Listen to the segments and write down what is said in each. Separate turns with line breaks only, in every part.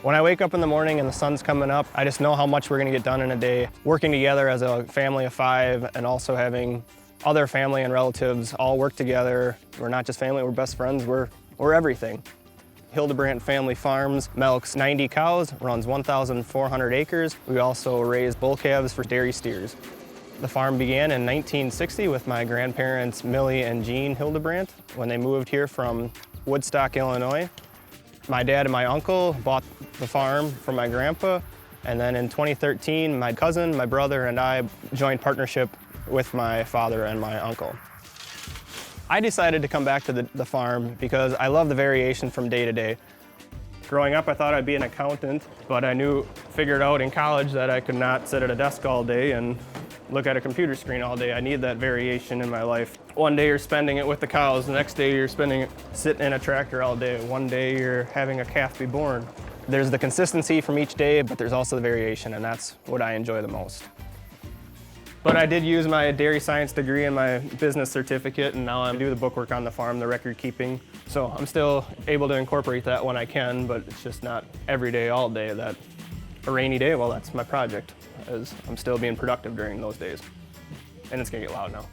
When I wake up in the morning and the sun's coming up, I just know how much we're gonna get done in a day. Working together as a family of 5 and also having other family and relatives all work together. We're not just family, we're best friends, we're everything. Hildebrandt Family Farms milks 90 cows, runs 1,400 acres. We also raise bull calves for dairy steers. The farm began in 1960 with my grandparents, Millie and Jean Hildebrandt, when they moved here from Woodstock, Illinois. My dad and my uncle bought the farm from my grandpa, and then in 2013, my cousin, my brother, and I joined partnership with my father and my uncle. I decided to come back to the farm because I love the variation from day to day. Growing up, I thought I'd be an accountant, but I figured out in college that I could not sit at a desk all day and look at a computer screen all day. I need that variation in my life. One day you're spending it with the cows, the next day you're spending it sitting in a tractor all day. One day you're having a calf be born. There's the consistency from each day, but there's also the variation, and that's what I enjoy the most. But I did use my dairy science degree and my business certificate, and now I do the bookwork on the farm, the record keeping. So I'm still able to incorporate that when I can, but it's just not every day, all day. That a rainy day, well, that's my project, as I'm still being productive during those days. And it's gonna get loud now.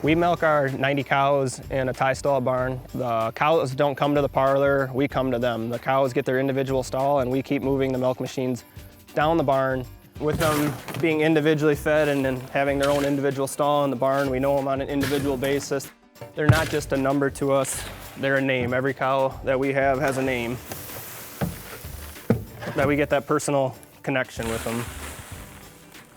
We milk our 90 cows in a tie stall barn. The cows don't come to the parlor, we come to them. The cows get their individual stall and we keep moving the milk machines down the barn. With them being individually fed and then having their own individual stall in the barn, we know them on an individual basis. They're not just a number to us, they're a name. Every cow that we have has a name. That we get that personal connection with them.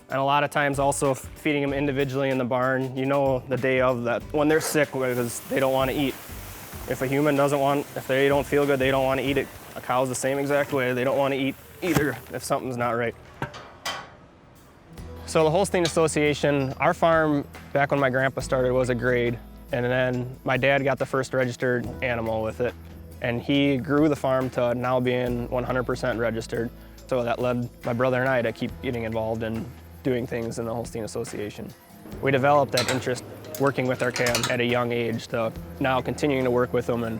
And a lot of times also feeding them individually in the barn, you know the day of that when they're sick because they don't want to eat. If a human if they don't feel good, they don't want to eat it. A cow's the same exact way. They don't want to eat either if something's not right. So the Holstein Association, our farm back when my grandpa started was a grade, and then my dad got the first registered animal with it, and he grew the farm to now being 100% registered. So that led my brother and I to keep getting involved in doing things in the Holstein Association. We developed that interest working with our calves at a young age to now continuing to work with them, and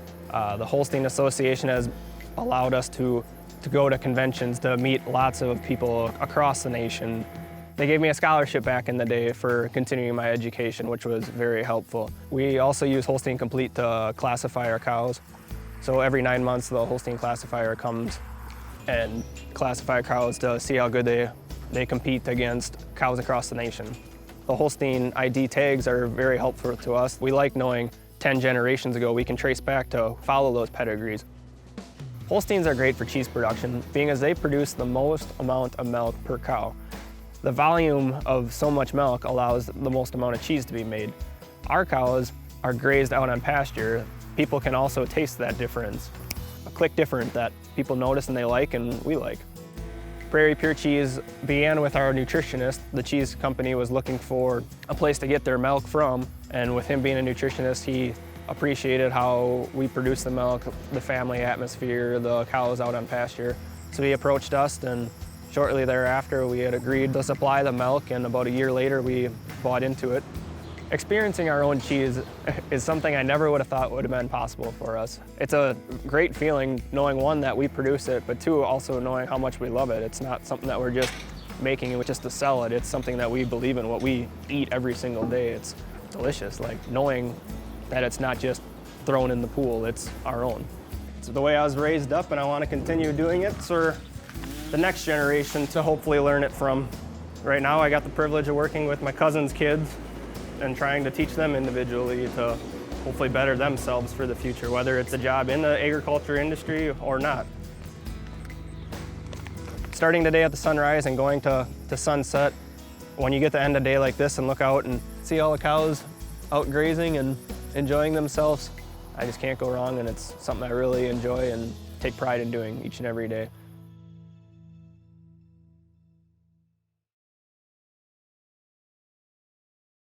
the Holstein Association has allowed us to go to conventions, to meet lots of people across the nation. They gave me a scholarship back in the day for continuing my education, which was very helpful. We also use Holstein Complete to classify our cows. So every 9 months, the Holstein classifier comes and classify cows to see how good they compete against cows across the nation. The Holstein ID tags are very helpful to us. We like knowing 10 generations ago we can trace back to follow those pedigrees. Holsteins are great for cheese production, being as they produce the most amount of milk per cow. The volume of so much milk allows the most amount of cheese to be made. Our cows are grazed out on pasture. People can also taste that difference, a click different that people notice and they like and we like. Prairie Pure Cheese began with our nutritionist. The cheese company was looking for a place to get their milk from, and with him being a nutritionist, he appreciated how we produce the milk, the family atmosphere, the cows out on pasture. So he approached us, and shortly thereafter we had agreed to supply the milk, and about a year later we bought into it. Experiencing our own cheese is something I never would have thought would have been possible for us. It's a great feeling knowing, one, that we produce it, but two, also knowing how much we love it. It's not something that we're just making it just to sell it. It's something that we believe in, what we eat every single day. It's delicious, like knowing that it's not just thrown in the pool, it's our own. It's the way I was raised up, and I want to continue doing it for the next generation to hopefully learn it from. Right now I got the privilege of working with my cousin's kids and trying to teach them individually to hopefully better themselves for the future, whether it's a job in the agriculture industry or not. Starting the day at the sunrise and going to sunset, when you get to end a day like this and look out and see all the cows out grazing and enjoying themselves, I just can't go wrong, and it's something I really enjoy and take pride in doing each and every day.